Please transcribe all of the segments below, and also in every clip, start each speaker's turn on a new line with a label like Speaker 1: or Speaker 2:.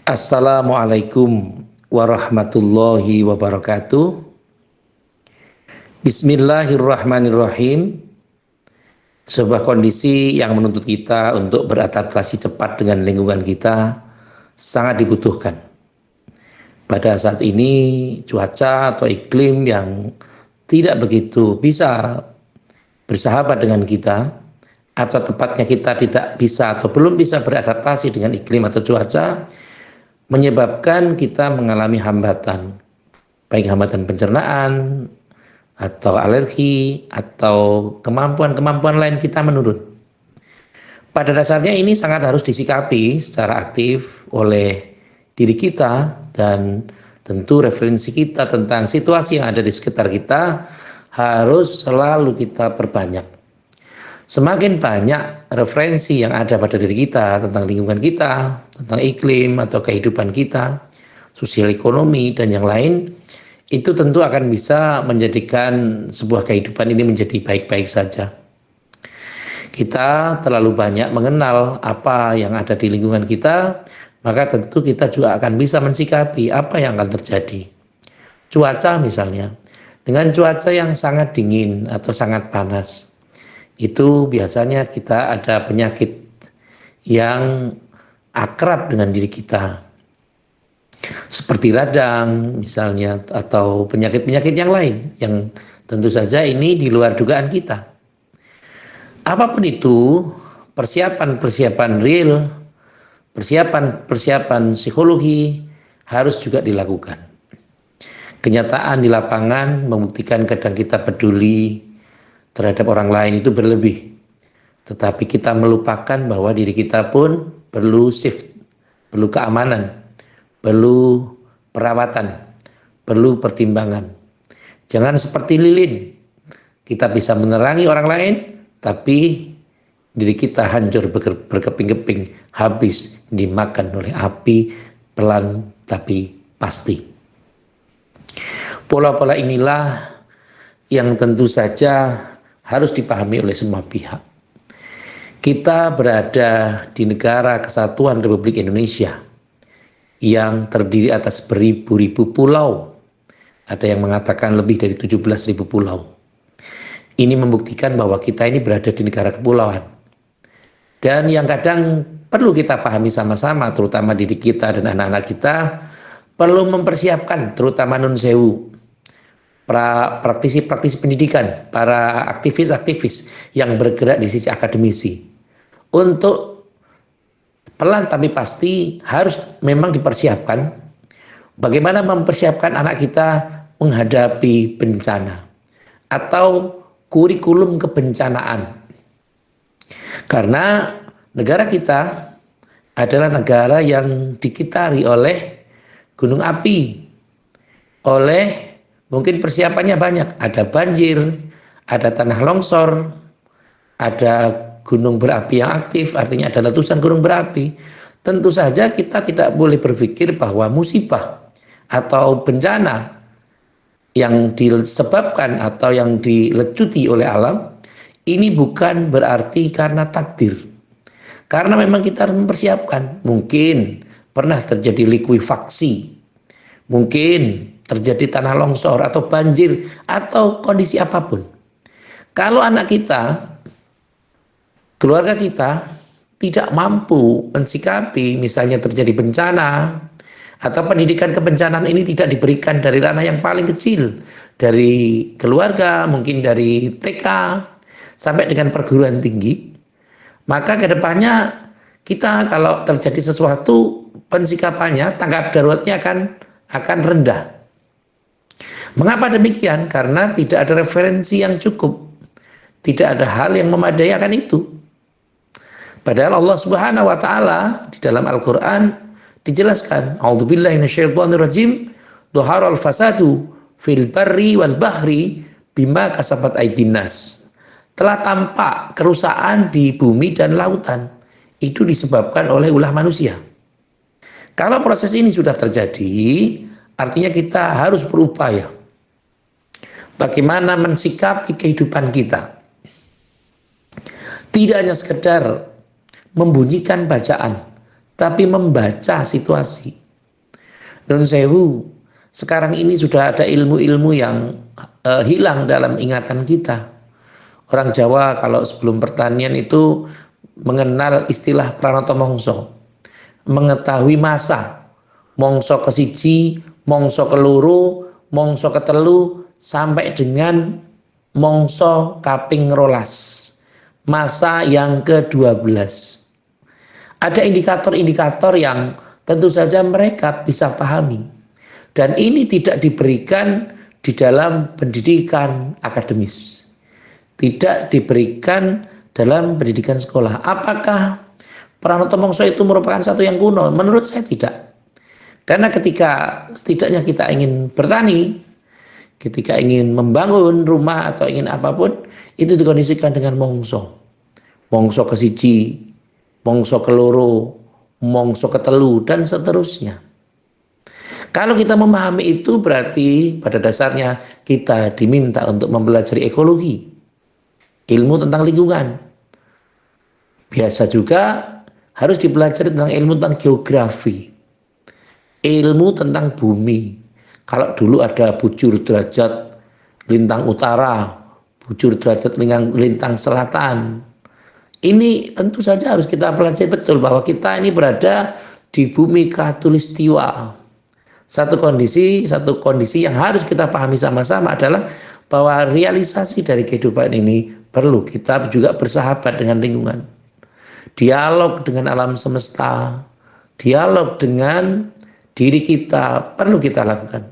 Speaker 1: Assalamualaikum warahmatullahi wabarakatuh. Bismillahirrahmanirrahim. Sebuah kondisi yang menuntut kita untuk beradaptasi cepat dengan lingkungan kita sangat dibutuhkan. Pada saat ini cuaca atau iklim yang tidak begitu bisa bersahabat dengan kita, atau tepatnya kita tidak bisa atau belum bisa beradaptasi dengan iklim atau cuaca, menyebabkan kita mengalami hambatan, baik hambatan pencernaan atau alergi atau kemampuan-kemampuan lain kita menurun. Pada dasarnya ini sangat harus disikapi secara aktif oleh diri kita, dan tentu referensi kita tentang situasi yang ada di sekitar kita harus selalu kita perbanyak. Semakin banyak referensi yang ada pada diri kita tentang lingkungan kita, tentang iklim atau kehidupan kita, sosial ekonomi dan yang lain, itu tentu akan bisa menjadikan sebuah kehidupan ini menjadi baik-baik saja. Kita terlalu banyak mengenal apa yang ada di lingkungan kita, maka tentu kita juga akan bisa mensikapi apa yang akan terjadi. Cuaca misalnya, dengan cuaca yang sangat dingin atau sangat panas, itu biasanya kita ada penyakit yang akrab dengan diri kita, seperti radang misalnya, atau penyakit-penyakit yang lain yang tentu saja ini di luar dugaan kita. Apapun itu, persiapan-persiapan real, persiapan psikologi harus juga dilakukan. Kenyataan di lapangan membuktikan kadang kita peduli terhadap orang lain itu berlebih, tetapi kita melupakan bahwa diri kita pun perlu shift, perlu keamanan, perlu perawatan, perlu pertimbangan. Jangan seperti lilin, kita bisa menerangi orang lain, tapi diri kita hancur berkeping-keping, habis dimakan oleh api, pelan tapi pasti. Pola-pola inilah yang tentu saja harus dipahami oleh semua pihak. Kita berada di negara kesatuan Republik Indonesia yang terdiri atas beribu-ribu pulau. Ada yang mengatakan lebih dari 17.000 pulau. Ini membuktikan bahwa kita ini berada di negara kepulauan. Dan yang kadang perlu kita pahami sama-sama, terutama diri kita dan anak-anak kita, perlu mempersiapkan, terutama nun sewu, para praktisi-praktisi pendidikan, para aktivis-aktivis yang bergerak di sisi akademisi, untuk pelan tapi pasti harus memang dipersiapkan bagaimana mempersiapkan anak kita menghadapi bencana atau kurikulum kebencanaan. Karena negara kita adalah negara yang dikitari oleh gunung api, oleh mungkin persiapannya banyak, ada banjir, ada tanah longsor, ada gunung berapi yang aktif, artinya ada letusan gunung berapi. Tentu saja kita tidak boleh berpikir bahwa musibah atau bencana yang disebabkan atau yang dilecuti oleh alam, ini bukan berarti karena takdir. Karena memang kita harus mempersiapkan. Mungkin pernah terjadi likuifaksi, mungkin terjadi tanah longsor atau banjir atau kondisi apapun. Kalau anak kita, keluarga kita tidak mampu mensikapi, misalnya terjadi bencana atau pendidikan kebencanaan ini tidak diberikan dari ranah yang paling kecil, dari keluarga, mungkin dari TK sampai dengan perguruan tinggi, maka kedepannya kita kalau terjadi sesuatu, pensikapannya, tanggap daruratnya akan rendah. Mengapa demikian? Karena tidak ada referensi yang cukup, tidak ada hal yang memadai akan itu. Padahal Allah Subhanahu wa taala di dalam Al-Qur'an dijelaskan, a'udzubillahi minasyaitonirrajim, dhaharal fasadu fil barri wal bahri bima kasabat aydin nas. Telah tampak kerusakan di bumi dan lautan, itu disebabkan oleh ulah manusia. Kalau proses ini sudah terjadi, artinya kita harus berupaya bagaimana mensikapi kehidupan kita. Tidak hanya sekedar membunyikan bacaan, tapi membaca situasi. Nun sewu, sekarang ini sudah ada ilmu-ilmu yang hilang dalam ingatan kita. Orang Jawa kalau sebelum pertanian itu mengenal istilah pranoto mongso, mengetahui masa, mongso kesiji, mongso keluru, mongso ketelu, sampai dengan mongso kaping rolas, masa yang ke-12. Ada indikator-indikator yang tentu saja mereka bisa pahami. Dan ini tidak diberikan di dalam pendidikan akademis. Tidak diberikan dalam pendidikan sekolah. Apakah pranoto mongso itu merupakan satu yang kuno? Menurut saya tidak. Karena ketika setidaknya kita ingin bertani, ketika ingin membangun rumah atau ingin apapun, itu dikondisikan dengan mongso. Mongso kesiji, mongso keloro, mongso ketelu, dan seterusnya. Kalau kita memahami itu berarti pada dasarnya kita diminta untuk mempelajari ekologi, ilmu tentang lingkungan. Biasa juga harus dipelajari tentang ilmu tentang geografi, ilmu tentang bumi. Kalau dulu ada bujur derajat lintang utara, bujur derajat lintang selatan, ini tentu saja harus kita pelajari betul bahwa kita ini berada di bumi khatulistiwa. Satu kondisi yang harus kita pahami sama-sama adalah bahwa realisasi dari kehidupan ini perlu kita juga bersahabat dengan lingkungan. Dialog dengan alam semesta, dialog dengan diri kita perlu kita lakukan.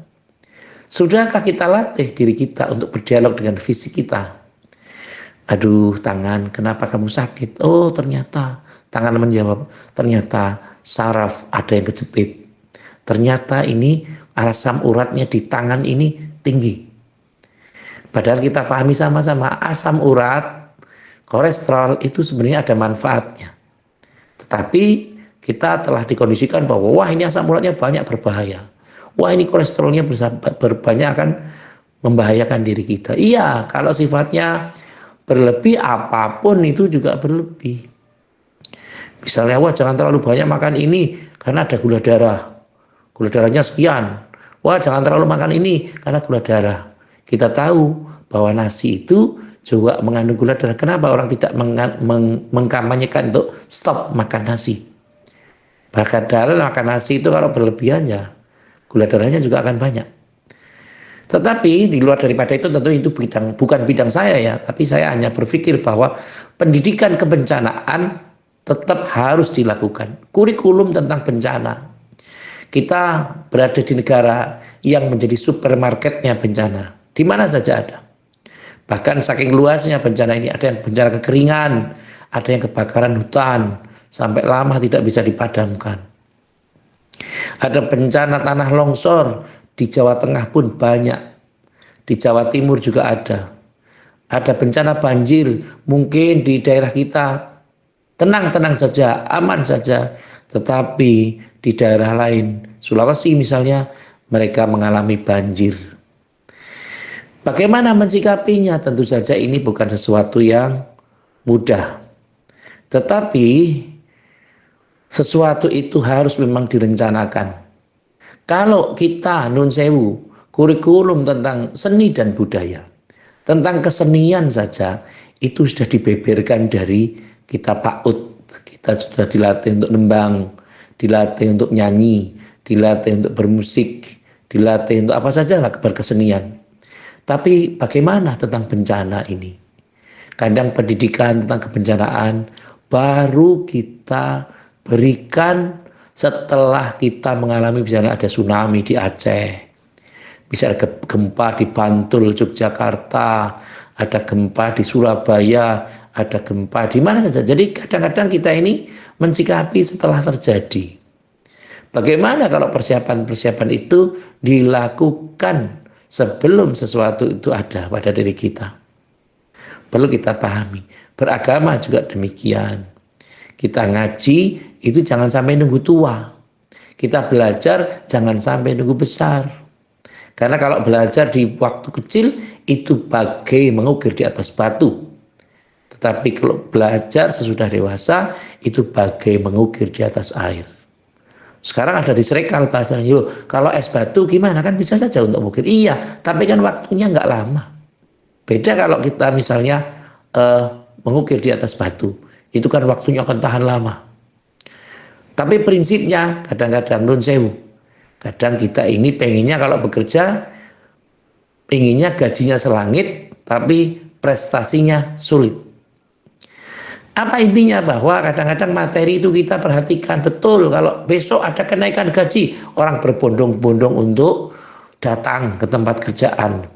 Speaker 1: Sudahkah kita latih diri kita untuk berdialog dengan fisik kita? Aduh tangan, kenapa kamu sakit? Oh ternyata, tangan menjawab, ternyata saraf ada yang kejepit. Ternyata ini asam uratnya di tangan ini tinggi. Padahal kita pahami sama-sama asam urat, kolesterol itu sebenarnya ada manfaatnya. Tetapi kita telah dikondisikan bahwa wah ini asam uratnya banyak berbahaya. Wah ini kolesterolnya berbanyak akan membahayakan diri kita. Iya, kalau sifatnya berlebih apapun itu juga berlebih. Misalnya wah jangan terlalu banyak makan ini karena ada gula darah. Gula darahnya sekian. Wah jangan terlalu makan ini karena gula darah. Kita tahu bahwa nasi itu juga mengandung gula darah. Kenapa orang tidak mengkampanyekan untuk stop makan nasi? Bahkan dalam makan nasi itu kalau berlebihan ya gula darahnya juga akan banyak. Tetapi di luar daripada itu tentu itu bukan bidang saya ya. Tapi saya hanya berpikir bahwa pendidikan kebencanaan tetap harus dilakukan. Kurikulum tentang bencana. Kita berada di negara yang menjadi supermarketnya bencana. Di mana saja ada. Bahkan saking luasnya bencana ini, ada yang bencana kekeringan, ada yang kebakaran hutan, sampai lama tidak bisa dipadamkan. Ada bencana tanah longsor, di Jawa Tengah pun banyak. Di Jawa Timur juga ada. Ada bencana banjir, mungkin di daerah kita tenang-tenang saja, aman saja. Tetapi di daerah lain, Sulawesi misalnya, mereka mengalami banjir. Bagaimana mensikapinya? Tentu saja ini bukan sesuatu yang mudah. Tetapi sesuatu itu harus memang direncanakan. Kalau kita nun sewu, kurikulum tentang seni dan budaya, tentang kesenian saja, itu sudah dibeberkan dari kita PAUD. Kita sudah dilatih untuk nembang, dilatih untuk nyanyi, dilatih untuk bermusik, dilatih untuk apa saja lah berkesenian. Tapi bagaimana tentang bencana ini? Kadang pendidikan tentang kebencanaan baru kita berikan setelah kita mengalami, misalnya ada tsunami di Aceh, misalnya gempa di Bantul, Yogyakarta, ada gempa di Surabaya, ada gempa di mana saja. Jadi kadang-kadang kita ini mensikapi setelah terjadi. Bagaimana kalau persiapan-persiapan itu dilakukan sebelum sesuatu itu ada pada diri kita? Perlu kita pahami. Beragama juga demikian. Kita ngaji itu jangan sampai nunggu tua. Kita belajar jangan sampai nunggu besar. Karena kalau belajar di waktu kecil itu bagai mengukir di atas batu. Tetapi kalau belajar sesudah dewasa itu bagai mengukir di atas air. Sekarang ada disrekal bahasanya. Yo, kalau es batu gimana, kan bisa saja untuk mengukir. Iya, tapi kan waktunya nggak lama. Beda kalau kita misalnya eh, mengukir di atas batu. Itu kan waktunya akan tahan lama. Tapi prinsipnya kadang-kadang nun sewu. Kadang kita ini pengennya kalau bekerja, pengennya gajinya selangit, tapi prestasinya sulit. Apa intinya? Bahwa kadang-kadang materi itu kita perhatikan betul. Kalau besok ada kenaikan gaji, orang berbondong-bondong untuk datang ke tempat kerjaan.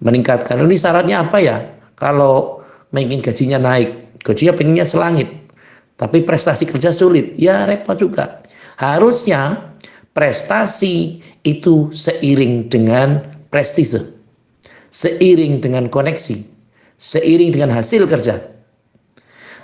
Speaker 1: Meningkatkan. Ini syaratnya apa ya? Kalau ingin gajinya naik, gajinya pengennya selangit, tapi prestasi kerja sulit, ya repot juga. Harusnya prestasi itu seiring dengan prestise, seiring dengan koneksi, seiring dengan hasil kerja.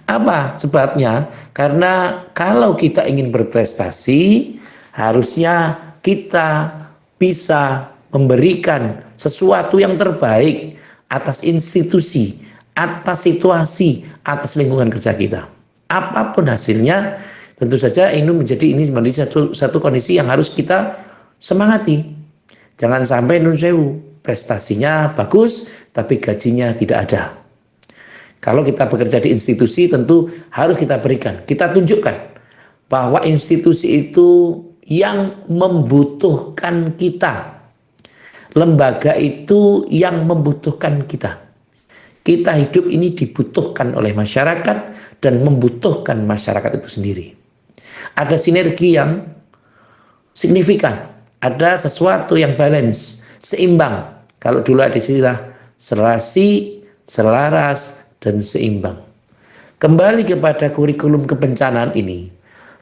Speaker 1: Apa sebabnya? Karena kalau kita ingin berprestasi, harusnya kita bisa memberikan sesuatu yang terbaik atas institusi, atas situasi, atas lingkungan kerja kita. Apapun hasilnya, tentu saja ini menjadi satu kondisi yang harus kita semangati. Jangan sampai nun sewu, prestasinya bagus, tapi gajinya tidak ada. Kalau kita bekerja di institusi, tentu harus kita berikan, kita tunjukkan bahwa institusi itu yang membutuhkan kita. Lembaga itu yang membutuhkan kita. Kita hidup ini dibutuhkan oleh masyarakat dan membutuhkan masyarakat itu sendiri. Ada sinergi yang signifikan, ada sesuatu yang balance, seimbang. Kalau dulu ada istilah serasi, selaras, dan seimbang. Kembali kepada kurikulum kebencanaan ini,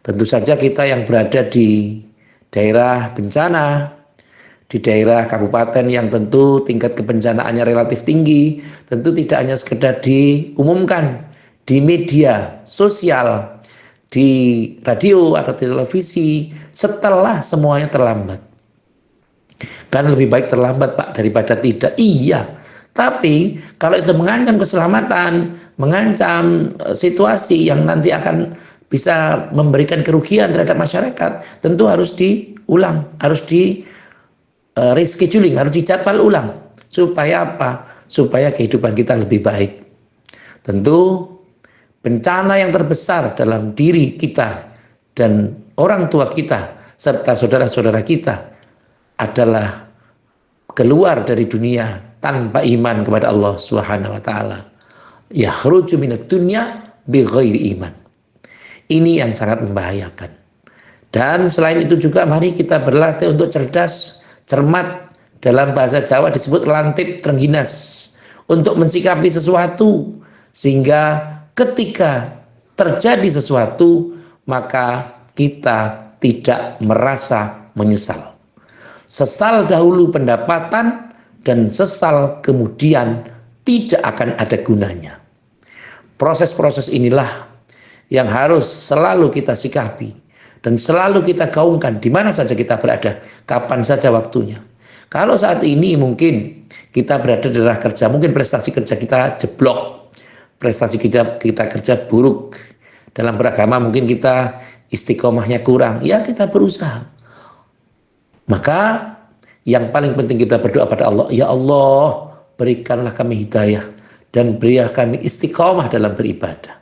Speaker 1: tentu saja kita yang berada di daerah bencana, di daerah kabupaten yang tentu tingkat kebencanaannya relatif tinggi, tentu tidak hanya sekedar diumumkan di media sosial, di radio atau di televisi setelah semuanya terlambat. Kan lebih baik terlambat, Pak, daripada tidak. Iya. Tapi kalau itu mengancam keselamatan, mengancam situasi yang nanti akan bisa memberikan kerugian terhadap masyarakat, tentu harus diulang, harus di rescheduling, harus dijadwal ulang. Supaya apa? Supaya kehidupan kita lebih baik. Tentu bencana yang terbesar dalam diri kita dan orang tua kita serta saudara-saudara kita adalah keluar dari dunia tanpa iman kepada Allah Subhanahu wa taala. Yakhruju minad dunya bighairi iman. Ini yang sangat membahayakan. Dan selain itu juga mari kita berlatih untuk cerdas, cermat, dalam bahasa Jawa disebut lantip trengginas, untuk mensikapi sesuatu sehingga ketika terjadi sesuatu maka kita tidak merasa menyesal. Sesal dahulu pendapatan dan sesal kemudian tidak akan ada gunanya. Proses-proses inilah yang harus selalu kita sikapi dan selalu kita gaungkan di mana saja kita berada, kapan saja waktunya. Kalau saat ini mungkin kita berada di daerah kerja, mungkin prestasi kerja kita jeblok, prestasi kita kerja buruk, dalam beragama mungkin kita istiqomahnya kurang, ya kita berusaha. Maka yang paling penting kita berdoa pada Allah, ya Allah berikanlah kami hidayah dan berilah kami istiqomah dalam beribadah.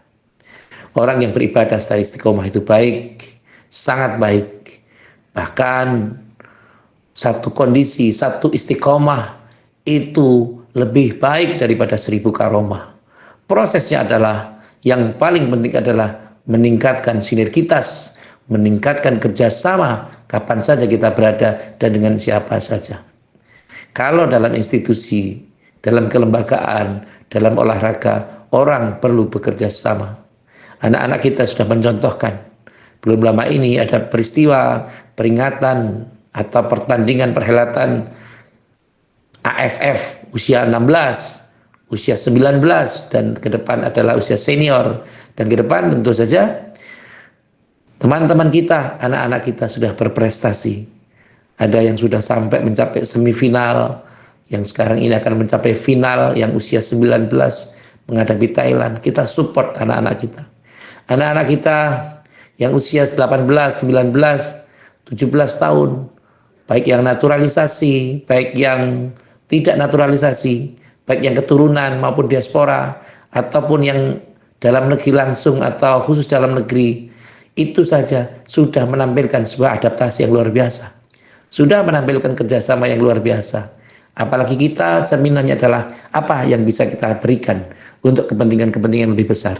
Speaker 1: Orang yang beribadah setelah istiqomah itu baik, sangat baik. Bahkan satu kondisi, satu istiqomah itu lebih baik daripada 1000 karomah. Prosesnya adalah, yang paling penting adalah meningkatkan sinergitas, meningkatkan kerjasama kapan saja kita berada dan dengan siapa saja. Kalau dalam institusi, dalam kelembagaan, dalam olahraga, orang perlu bekerja sama. Anak-anak kita sudah mencontohkan. Belum lama ini ada peristiwa peringatan atau pertandingan perhelatan AFF usia 16, usia 19, dan ke depan adalah usia senior. Dan ke depan tentu saja teman-teman kita, anak-anak kita sudah berprestasi. Ada yang sudah sampai mencapai semifinal, yang sekarang ini akan mencapai final, yang usia 19 menghadapi Thailand. Kita support anak-anak kita. Anak-anak kita yang usia 18, 19, 17 tahun, baik yang naturalisasi, baik yang tidak naturalisasi, baik yang keturunan maupun diaspora, ataupun yang dalam negeri langsung atau khusus dalam negeri, itu saja sudah menampilkan sebuah adaptasi yang luar biasa, sudah menampilkan kerjasama yang luar biasa. Apalagi kita, cerminannya adalah apa yang bisa kita berikan untuk kepentingan-kepentingan lebih besar.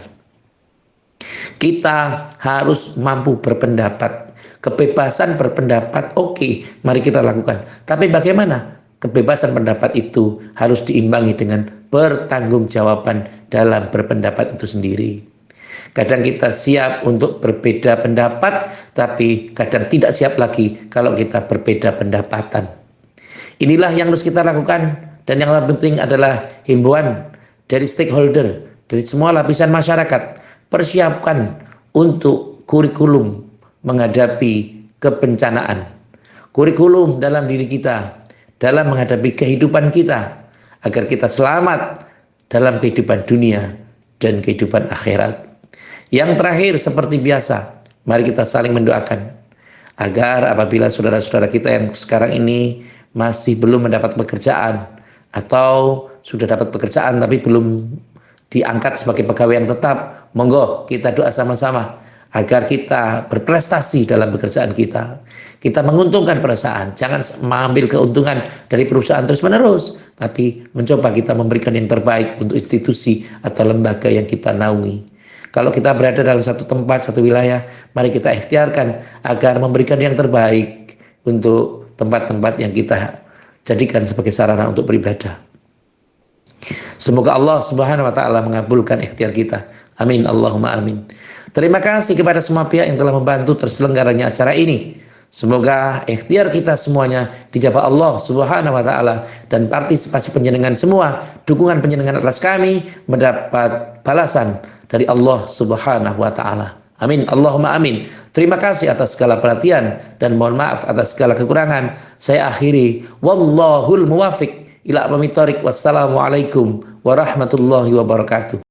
Speaker 1: Kita harus mampu berpendapat. Kebebasan berpendapat, oke, mari kita lakukan. Tapi bagaimana? Kebebasan pendapat itu harus diimbangi dengan pertanggungjawaban dalam berpendapat itu sendiri. Kadang kita siap untuk berbeda pendapat, tapi kadang tidak siap lagi kalau kita berbeda pendapatan. Inilah yang harus kita lakukan, dan yang lebih penting adalah himbauan dari stakeholder, dari semua lapisan masyarakat. Persiapkan untuk kurikulum menghadapi kebencanaan, kurikulum dalam diri kita, dalam menghadapi kehidupan kita, agar kita selamat dalam kehidupan dunia dan kehidupan akhirat. Yang terakhir, seperti biasa, mari kita saling mendoakan agar apabila saudara-saudara kita yang sekarang ini masih belum mendapat pekerjaan, atau sudah dapat pekerjaan tapi belum diangkat sebagai pegawai yang tetap, monggo kita doa sama-sama agar kita berprestasi dalam pekerjaan kita. Kita menguntungkan perusahaan, jangan mengambil keuntungan dari perusahaan terus-menerus, tapi mencoba kita memberikan yang terbaik untuk institusi atau lembaga yang kita naungi. Kalau kita berada dalam satu tempat, satu wilayah, mari kita ikhtiarkan agar memberikan yang terbaik untuk tempat-tempat yang kita jadikan sebagai sarana untuk beribadah. Semoga Allah Subhanahu wa taala mengabulkan ikhtiar kita. Amin, Allahumma amin. Terima kasih kepada semua pihak yang telah membantu terselenggaranya acara ini. Semoga ikhtiar kita semuanya dijabah Allah Subhanahu wa taala, dan partisipasi penjenengan semua, dukungan penjenengan atas kami mendapat balasan dari Allah Subhanahu wa taala. Amin, Allahumma amin. Terima kasih atas segala perhatian dan mohon maaf atas segala kekurangan. Saya akhiri, wallahul muwafiq ila aqwamit thoriq. Wassalamualaikum warahmatullahi wabarakatuh.